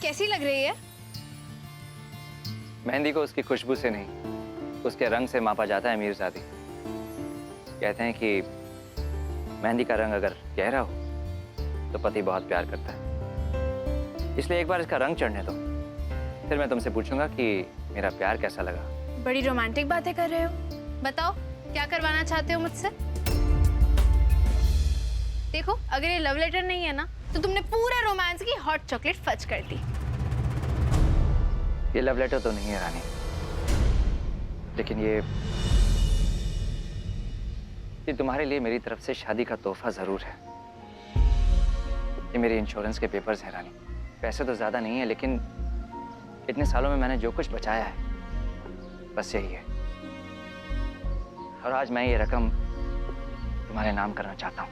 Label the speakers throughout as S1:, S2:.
S1: कैसी लग रही है?
S2: मेहंदी को उसकी खुशबू से नहीं, उसके रंग से मापा जाता है मीरजादी। कहते हैं कि मेहंदी का रंग अगर गहरा हो तो पति बहुत प्यार करता है। इसलिए एक बार इसका रंग चढ़ने दो, फिर मैं तुमसे पूछूंगा कि मेरा प्यार कैसा लगा।
S1: बड़ी रोमांटिक बातें कर रहे हो। बताओ क्या करवाना चाहते हो मुझसे? देखो, अगर ये लव लेटर नहीं है ना तो तुमने पूरे रोमांस की हॉट चॉकलेट फच कर दी।
S2: ये लव लेटर तो नहीं है रानी, लेकिन ये तुम्हारे लिए मेरी तरफ से शादी का तोहफा जरूर है। ये मेरे इंश्योरेंस के पेपर्स हैं रानी। पैसे तो ज्यादा नहीं है, लेकिन इतने सालों में मैंने जो कुछ बचाया है बस यही है। और आज मैं ये रकम तुम्हारे नाम करना चाहता हूँ,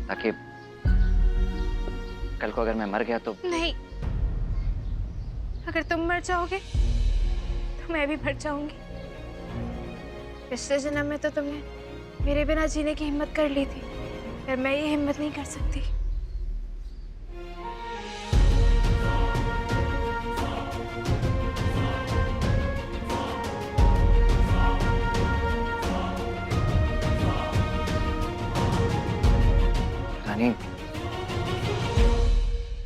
S2: ताकि कल को अगर मैं मर गया तो।
S1: नहीं, अगर तुम मर जाओगे तो मैं भी मर जाऊंगी। पिछले जन्म में तो तुमने मेरे बिना जीने की हिम्मत कर ली थी, पर मैं ये हिम्मत नहीं कर सकती।
S2: रानी,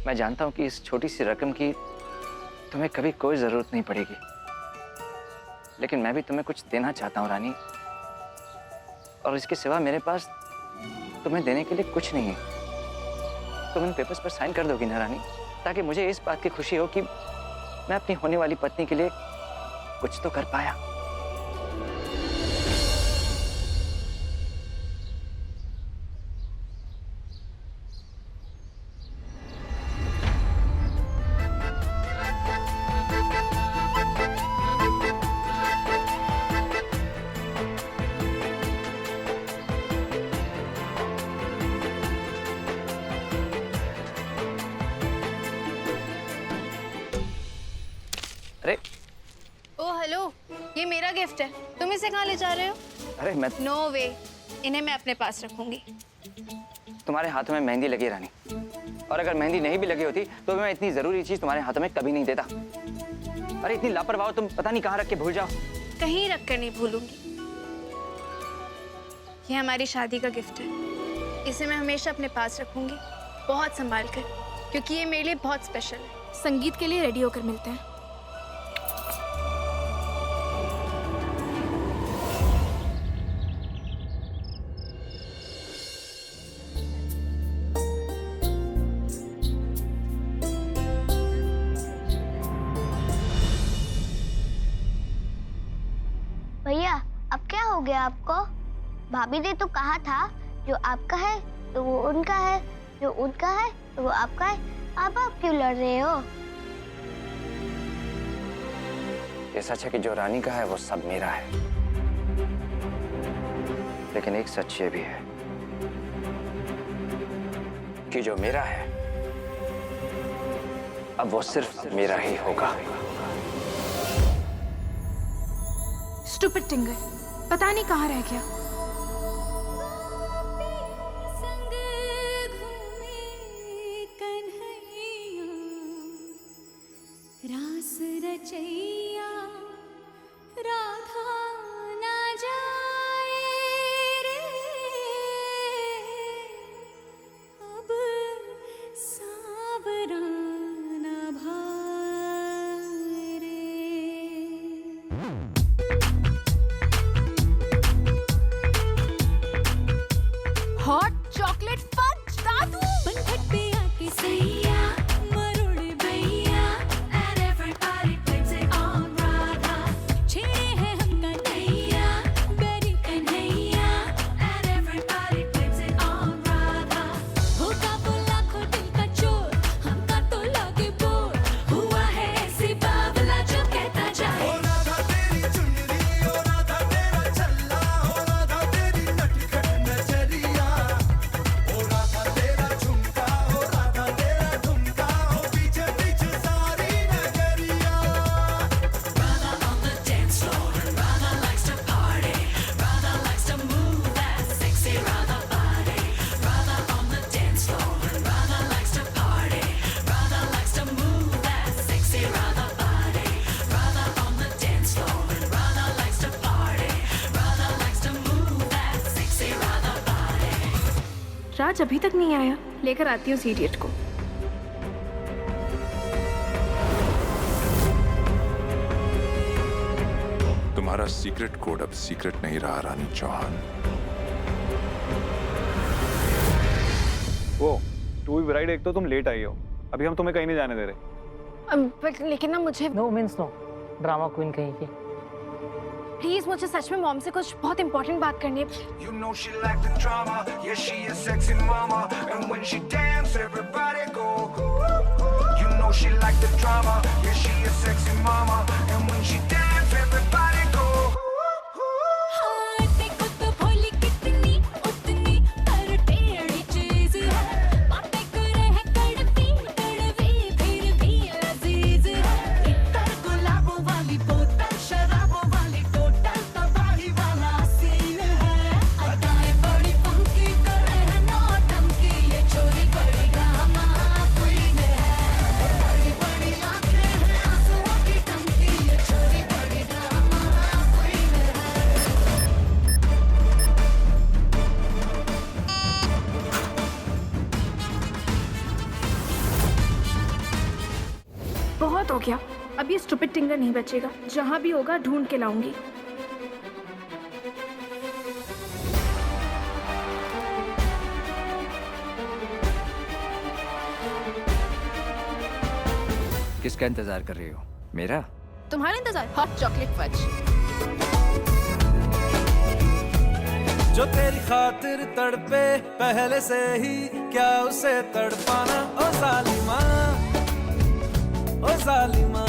S2: मैं जानता हूं कि इस छोटी सी रकम की तुम्हें कभी कोई जरूरत नहीं पड़ेगी, लेकिन मैं भी तुम्हें कुछ देना चाहता हूं रानी। और इसके सिवा मेरे पास तुम्हें देने के लिए कुछ नहीं है। तुम इन पेपर्स पर साइन कर दोगी ना रानी, ताकि मुझे इस बात की खुशी हो कि मैं अपनी होने वाली पत्नी के लिए कुछ तो कर पाया। अरे
S1: ओ हेलो, ये मेरा गिफ्ट है, तुम इसे कहाँ ले जा रहे हो?
S2: अरे मैं
S1: नो वे, इन्हें मैं अपने पास रखूंगी।
S2: तुम्हारे हाथों में मेहंदी लगी है रानी, और अगर मेहंदी नहीं भी लगी होती तो मैं इतनी जरूरी चीज तुम्हारे हाथों में कभी नहीं देता। अरे इतनी लापरवाह हो तुम, पता नहीं कहाँ रख के भूल जाओ।
S1: कहीं रख कर नहीं भूलूंगी। ये हमारी शादी का गिफ्ट है, इसे मैं हमेशा अपने पास रखूंगी, बहुत संभाल कर, क्योंकि ये मेरे लिए बहुत स्पेशल है। संगीत के लिए रेडी होकर मिलते हैं।
S3: भैया, अब क्या हो गया आपको? भाभी ने तो कहा था जो आपका है तो वो उनका है, जो उनका है तो वो आपका है। आप क्यों लड़ रहे हो?
S2: ये सच है कि जो रानी का है वो सब मेरा है, लेकिन एक सच ये भी है कि जो मेरा है अब वो सिर्फ मेरा ही होगा।
S1: स्टूपिड टिंगर, पता नहीं कहाँ रह गया।
S4: रास रचैया राधा ना जाए रे, अब सावरा ना भाए रे।
S1: हॉट चॉकलेट फज दादू।
S4: बनखट पे आके सैया मरुड़ भैया, and everybody blames it on Radha. छेड़े हैं हमका नैया, बेरी Kanhaiya, and everybody blames it on Radha. होगा वो लाखों दिल का चोर, हमका
S1: राज अभी तक नहीं आया। लेकर आती हूँ इडियट को।
S5: तुम्हारा सीक्रेट कोड अब सीक्रेट नहीं रहा रानी चौहान।
S6: वो टू बी राइट, एक तो तुम लेट आई हो, अभी हम तुम्हें कहीं नहीं जाने दे रहे।
S1: लेकिन ना मुझे
S7: no means no, drama queen कहीं की।
S1: प्लीज मुझे सच में मॉम से कुछ बहुत इंपॉर्टेंट बात करनी है।
S8: You know she like the drama, yeah she a sexy mama, and when she dance everybody go. You know she like the drama, yeah she a sexy mama, and when she dance everybody go.
S4: हाँ देखो तो भोली कितनी उतनी पर टेढ़ी चीज है, बातें करे है कड़वी कड़वी फिर भी लजीज है। इतर गुलाबों वाली बोतल शराबों वाली टोटल तबाही वाला सीन है। अदाएं बड़ी फंकी करे है नौटंकी, ये छोरी बड़ी ड्रामा क्वीन है। बड़ी बड़ी आंखें हैं आंसुओं की टंकी, ये छोरी बड़ी ड्रामा क्वीन है।
S1: बहुत हो गया, अब ये स्टूपिड टिंगर नहीं बचेगा। जहाँ भी होगा ढूंढ के लाऊंगी।
S2: किसका इंतजार कर रही हो? मेरा?
S1: तुम्हारा इंतजार? Hot chocolate fudge.
S9: जो तेरी खातिर तड़पे पहले से ही, क्या उसे तड़पाना ओ जालिमा, ओ जालिमा।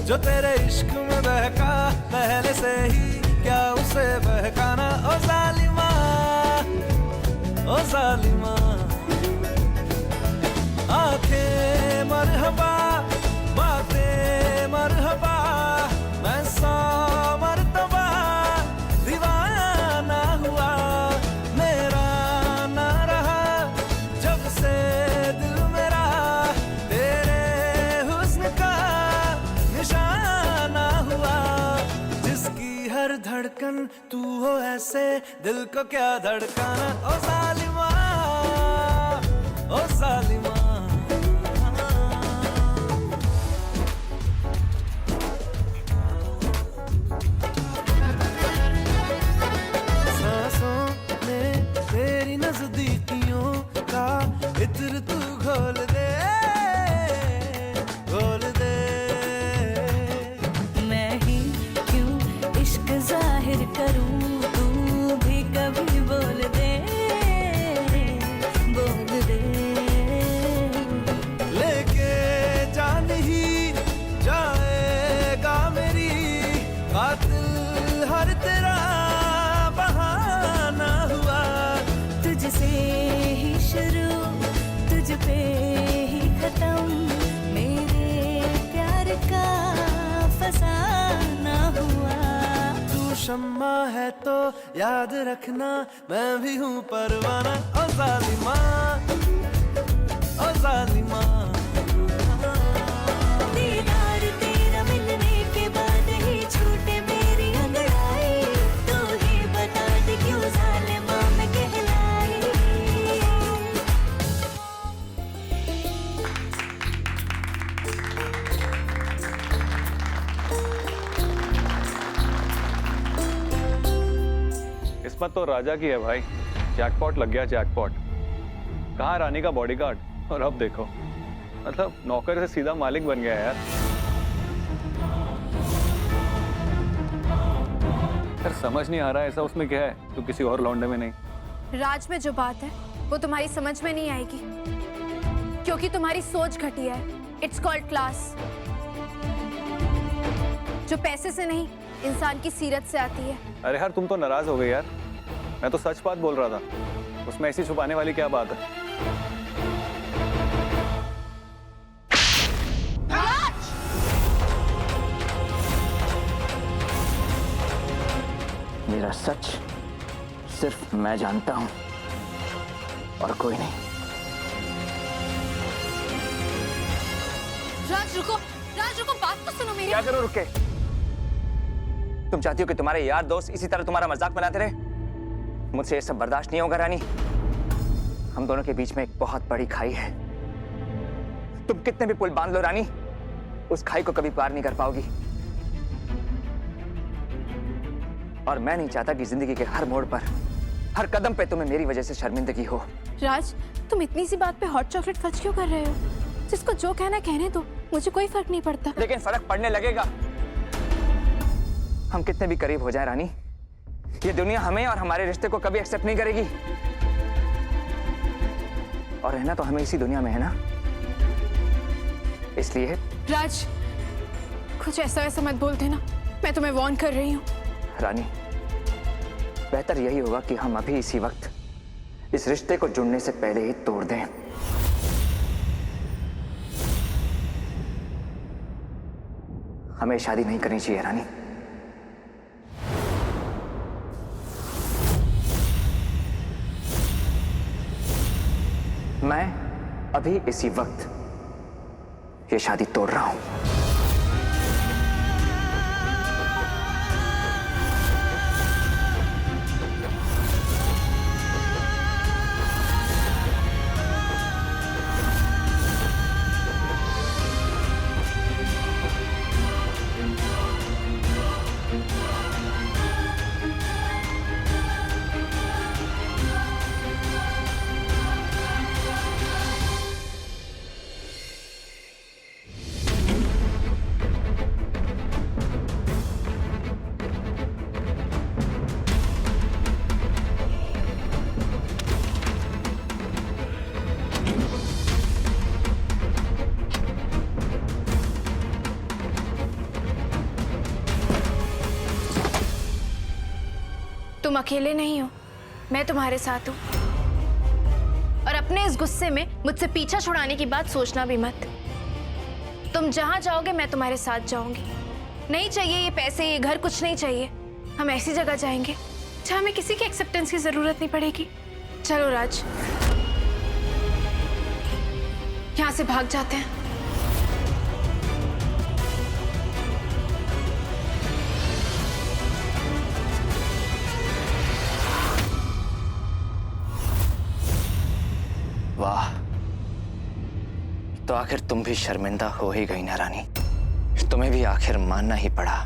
S9: जो तेरे इश्क में बहका पहले से ही, क्या उसे बहकाना ओ जालिमा, ओ जालिमा। आंखें मरहबा बातें मरहबा, मैं 100 मर्तबा दीवाना हुआ, मेरा ना रहा जब से दिल मेरा तेरे हुस्न का निशाना हुआ। जिसकी हर धड़कन तू हो ऐसे, दिल को क्या धड़काना ओ जालिमा, ओ जालिमा। सांसों में तेरी नजदीकियों का इत्र तू घोल दे, घोल दे।
S4: मैं ही क्यों इश्क जाहिर करूं, तू भी कभी बोल दे, बोल दे।
S9: लेके जान ही जाएगा मेरी, कातिल हर तेरा बहाना हुआ।
S4: तुझसे ही शुरू तुझ पे ही खत्म, मेरे प्यार का फसाना हुआ।
S9: तू शम्मा है तो याद रखना, मैं भी हूँ परवाना ओ जालिमा, ओ जालिमा।
S4: दीदार तेरा मिलने के बाद ही छूटे मेरी अंगड़ाई, तू ही बता दे क्यों जालिमा मैं कहलाई।
S6: किस्मत तो राजा की है भाई, जैकपॉट लग गया जैकपॉट। कहाँ रानी का बॉडीगार्ड, और अब देखो, मतलब नौकर से सीधा मालिक बन गया यार। यार समझ नहीं आ रहा ऐसा उसमें क्या है, तू किसी और लौंडे में नहीं।
S1: राज में जो बात है वो तुम्हारी समझ में नहीं आएगी, क्योंकि तुम्हारी सोच घटिया है। इट्स कॉल्ड क्लास, जो पैसे से नहीं इंसान की सीरत से आती है।
S6: अरे यार तुम तो नाराज हो गए यार, मैं तो सच बात बोल रहा था, उसमें ऐसी छुपाने वाली क्या बात है।
S2: मेरा सच सिर्फ मैं जानता हूं और कोई नहीं।
S1: राज रुको, राज रुको, बात तो सुनो मेरी।
S2: क्या करो रुके? तुम चाहती हो कि तुम्हारे यार दोस्त इसी तरह तुम्हारा मजाक बनाते रहे? मुझसे ये सब बर्दाश्त नहीं होगा रानी। हम दोनों के बीच में एक बहुत बड़ी खाई है। तुम कितने भी पुल बांध लो रानी, उस खाई को कभी पार नहीं कर पाओगी। और मैं नहीं चाहता कि जिंदगी के हर मोड़ पर, हर कदम पे तुम्हें मेरी वजह से शर्मिंदगी हो।
S1: राज, तुम इतनी सी बात पे हॉट चॉकलेट खर्च क्यों कर रहे हो? जिसको जो कहना कहने दो, मुझे कोई फर्क नहीं पड़ता।
S2: लेकिन फर्क पड़ने लगेगा। हम कितने भी करीब हो जाए रानी, ये दुनिया हमें और हमारे रिश्ते को कभी एक्सेप्ट नहीं करेगी। और रहना तो हमें इसी दुनिया में है ना, इसलिए।
S1: राज, कुछ ऐसा वैसा मत बोल देना, मैं तुम्हें वार्न कर रही हूँ।
S2: रानी, बेहतर यही होगा कि हम अभी इसी वक्त इस रिश्ते को जुड़ने से पहले ही तोड़ दें। हमें शादी नहीं करनी चाहिए रानी। मैं अभी इसी वक्त ये शादी तोड़ रहा हूं।
S1: तुम अकेले नहीं हो, मैं तुम्हारे साथ हूँ। और अपने इस गुस्से में मुझसे पीछा छुड़ाने की बात सोचना भी मत। तुम जहां जाओगे मैं तुम्हारे साथ जाऊंगी। नहीं चाहिए ये पैसे, ये घर, कुछ नहीं चाहिए। हम ऐसी जगह जाएंगे जहां हमें किसी की एक्सेप्टेंस की जरूरत नहीं पड़ेगी। चलो राज, यहां से भाग जाते हैं।
S2: वाह, तो आखिर तुम भी शर्मिंदा हो ही गई ना रानी। तुम्हें भी आखिर मानना ही पड़ा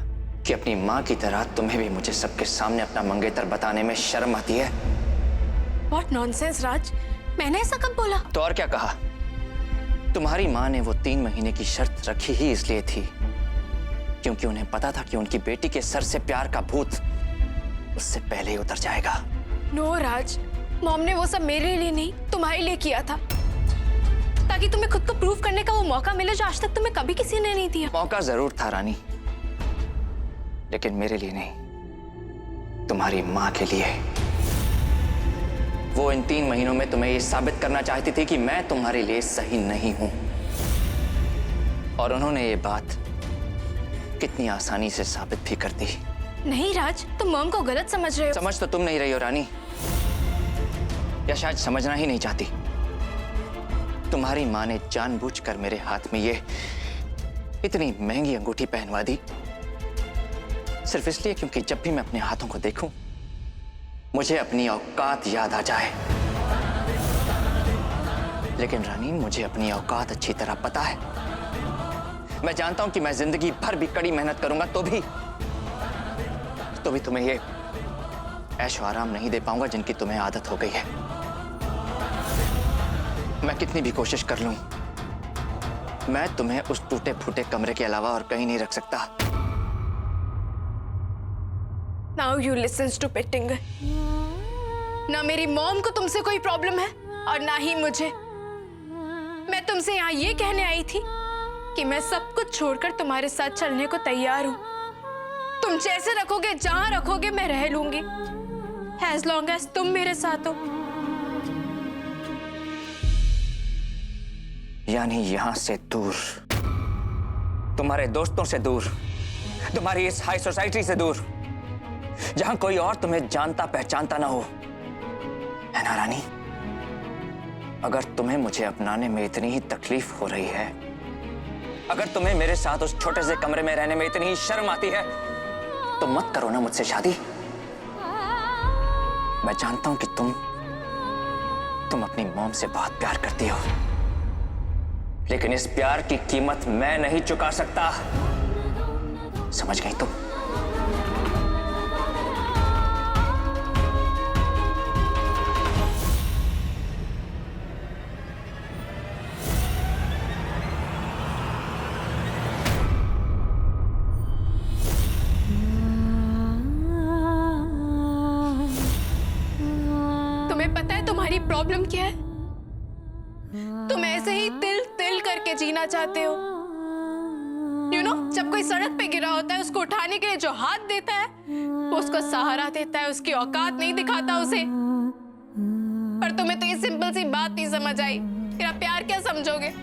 S2: कि अपनी माँ की तरह तुम्हें भी मुझे सबके सामने अपना मंगेतर बताने में शर्म आती है।
S1: What nonsense, राज, मैंने ऐसा कब बोला?
S2: तो और क्या कहा? तुम्हारी माँ ने वो 3 महीने की शर्त रखी ही इसलिए थी क्योंकि उन्हें पता था कि उनकी बेटी के सर से प्यार का भूत उससे पहले ही उतर जाएगा।
S1: नो राज, मॉम ने वो सब मेरे लिए नहीं, तुम्हारे लिए किया था, ताकि तुम्हें खुद को प्रूव करने का वो मौका मिले जो आज तक तुम्हें कभी किसी ने नहीं दिया।
S2: मौका जरूर था रानी, लेकिन मेरे लिए नहीं, तुम्हारी माँ के लिए। वो इन 3 महीनों में तुम्हें ये साबित करना चाहती थी कि मैं तुम्हारे लिए सही नहीं हूं, और उन्होंने ये बात कितनी आसानी से साबित भी कर दी।
S1: नहीं राज, तुम मॉम को गलत समझ रहे हो।
S2: समझ तो तुम नहीं रही हो रानी, या शायद समझना ही नहीं चाहती। तुम्हारी माँ ने जानबूझकर मेरे हाथ में ये इतनी महंगी अंगूठी पहनवा दी, सिर्फ इसलिए क्योंकि जब भी मैं अपने हाथों को देखूं मुझे अपनी औकात याद आ जाए। लेकिन रानी, मुझे अपनी औकात अच्छी तरह पता है। मैं जानता हूं कि मैं जिंदगी भर भी कड़ी मेहनत करूंगा तो भी तुम्हें ये ऐशो आराम नहीं दे पाऊंगा जिनकी तुम्हें आदत हो गई है। मैं कितनी भी कोशिश कर लूं, मैं तुम्हें उस टूटे फूटे कमरे के अलावा और कहीं नहीं रख सकता।
S1: Now you listen, stupid Tingle. ना मेरी मॉम को तुमसे कोई प्रॉब्लम है और ना ही मुझे। मैं तुमसे यहाँ ये कहने आई थी कि मैं सब कुछ छोड़कर तुम्हारे साथ चलने को तैयार हूँ। तुम जैसे रखोगे, जहां रखोगे, मैं रह लूंगी, as long as तुम मेरे साथ हो।
S2: यानी यहां से दूर, तुम्हारे दोस्तों से दूर, तुम्हारी इस हाई सोसाइटी से दूर, जहां कोई और तुम्हें जानता पहचानता ना हो, है ना रानी? अगर तुम्हें मुझे अपनाने में इतनी ही तकलीफ हो रही है, अगर तुम्हें मेरे साथ उस छोटे से कमरे में रहने में इतनी ही शर्म आती है, तो मत करो ना मुझसे शादी। मैं जानता हूं कि तुम अपनी मॉम से बहुत प्यार करती हो, लेकिन इस प्यार की कीमत मैं नहीं चुका सकता। समझ गई तुम?
S1: तुम्हें पता है तुम्हारी प्रॉब्लम क्या है? तुम ऐसे ही तिल तिल करके जीना चाहते हो। जब कोई सड़क पे गिरा होता है, उसको उठाने के लिए जो हाथ देता है वो उसको सहारा देता है, उसकी औकात नहीं दिखाता उसे। पर तुम्हें तो ये सिंपल सी बात नहीं समझ आई, तेरा प्यार क्या समझोगे?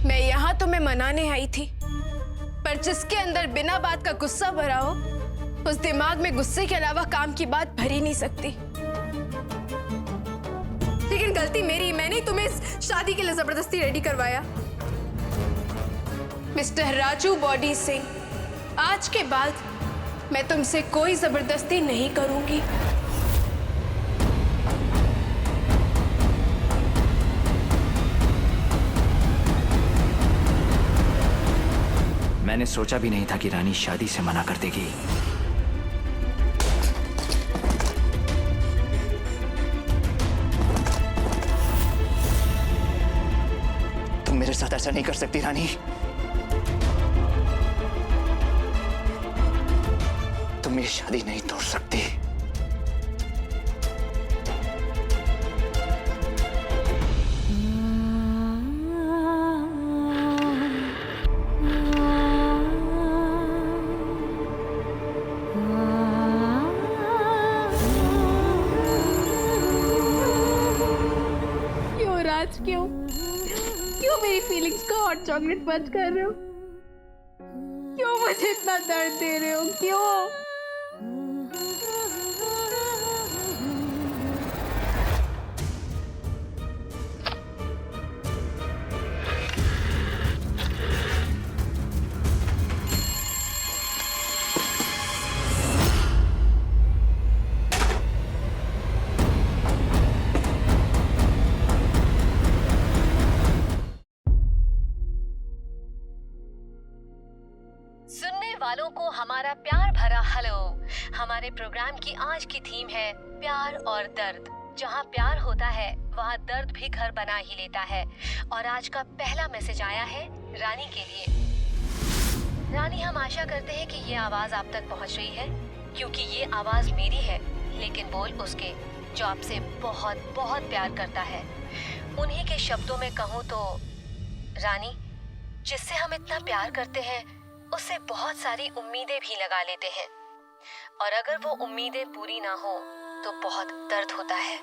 S1: मैं यहाँ तुम्हें मनाने आई थी, पर जिसके अंदर बिना बात का गुस्सा भरा हो, उस दिमाग में गुस्से के अलावा काम की बात भर ही नहीं सकती। लेकिन गलती मेरी, मैंने तुम्हें इस शादी के लिए जबरदस्ती रेडी करवाया। मिस्टर राजू बॉडी सिंह, आज के बाद मैं तुमसे कोई जबरदस्ती नहीं करूंगी।
S2: मैंने सोचा भी नहीं था कि रानी शादी से मना कर देगी। तुम मेरे साथ ऐसा नहीं कर सकती रानी। तुम ये शादी नहीं तोड़ सकती।
S1: क्यों क्यों मेरी फीलिंग्स को हॉट चॉकलेट पंच कर रहे हो? क्यों मुझे इतना दर्द दे रहे हो? क्यों?
S10: सुनने वालों को हमारा प्यार भरा हेलो। हमारे प्रोग्राम की आज की थीम है प्यार और दर्द। जहाँ प्यार होता है वहाँ दर्द भी घर बना ही लेता है। और आज का पहला मैसेज आया है रानी के लिए। रानी, हम आशा करते हैं कि ये आवाज आप तक पहुँच रही है, क्योंकि ये आवाज मेरी है, लेकिन बोल उसके जो आपसे बहुत बहुत प्यार करता है। उन्हीं के शब्दों में कहूँ तो रानी, जिससे हम इतना प्यार करते हैं उससे बहुत सारी उम्मीदें भी लगा लेते हैं, और अगर वो उम्मीदें पूरी ना हो तो बहुत दर्द होता है।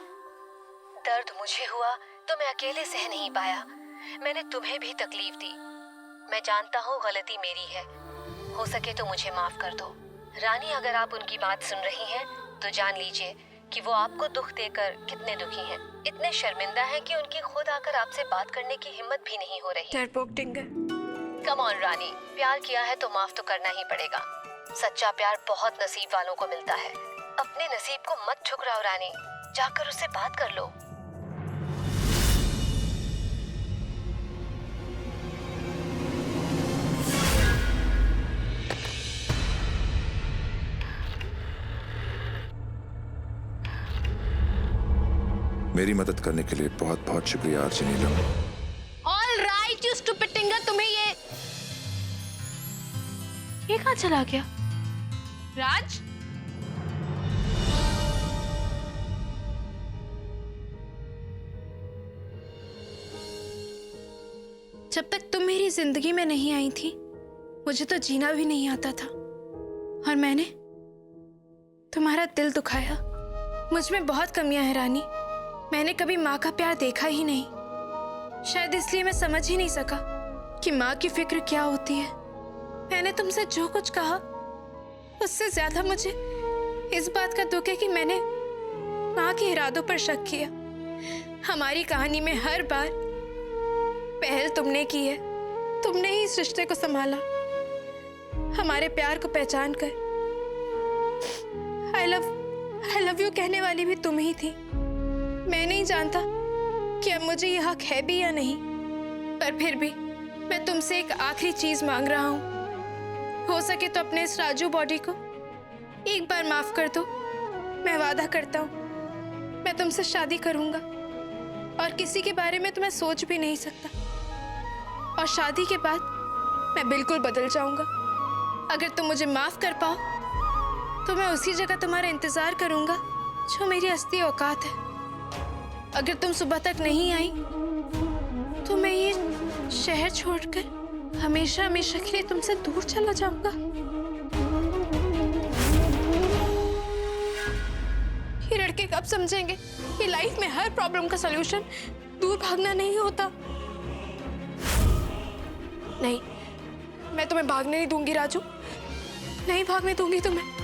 S10: दर्द मुझे हुआ तो मैं अकेले सह नहीं पाया, मैंने तुम्हें भी तकलीफ दी। मैं जानता हूँ गलती मेरी है, हो सके तो मुझे माफ कर दो। रानी, अगर आप उनकी बात सुन रही हैं तो जान लीजिए कि वो आपको दुख देकर कितने दुखी हैं, इतने शर्मिंदा हैं कि उनकी खुद आकर आपसे बात करने की हिम्मत भी नहीं हो रही। कम ऑन रानी, प्यार किया है तो माफ तो करना ही पड़ेगा। सच्चा प्यार बहुत नसीब वालों को मिलता है। अपने नसीब को मत ठुकराओ रानी, जाकर उससे बात कर लो।
S5: मेरी मदद करने के लिए बहुत बहुत शुक्रिया Archie Neelam.
S1: All right you stupid टिंगर, तुम्हें ये कहाँ चला गया? राज, जब तक तुम मेरी जिंदगी में नहीं आई थी, मुझे तो जीना भी नहीं आता था, और मैंने तुम्हारा दिल दुखाया। मुझ में बहुत कमियां हैं रानी। मैंने कभी माँ का प्यार देखा ही नहीं, शायद इसलिए मैं समझ ही नहीं सका कि माँ की फिक्र क्या होती है। मैंने तुमसे जो कुछ कहा उससे ज्यादा मुझे इस बात का दुख है कि मैंने माँ के इरादों पर शक किया। हमारी कहानी में हर बार पहल तुमने की है, तुमने ही इस रिश्ते को संभाला। हमारे प्यार को पहचान कर आई लव यू कहने वाली भी तुम ही थी। मैं नहीं जानता कि अब मुझे यह हक है भी या नहीं, पर फिर भी मैं तुमसे एक आखिरी चीज मांग रहा हूँ। हो सके तो अपने इस राजू बॉडी को एक बार माफ कर दो। मैं वादा करता हूँ मैं तुमसे शादी करूंगा और किसी के बारे में तो मैं सोच भी नहीं सकता। और शादी के बाद मैं बिल्कुल बदल जाऊंगा। अगर तुम मुझे माफ कर पाओ तो मैं उसी जगह तुम्हारा इंतजार करूंगा जो मेरी असली औकात है। अगर तुम सुबह तक नहीं आई तो मैं ये शहर छोड़कर हमेशा हमेशा के लिए तुमसे दूर चला जाऊंगा। ये लड़के कब समझेंगे कि लाइफ में हर प्रॉब्लम का सलूशन दूर भागना नहीं होता। नहीं, मैं तुम्हें भागने नहीं दूंगी राजू, नहीं भागने दूंगी तुम्हें।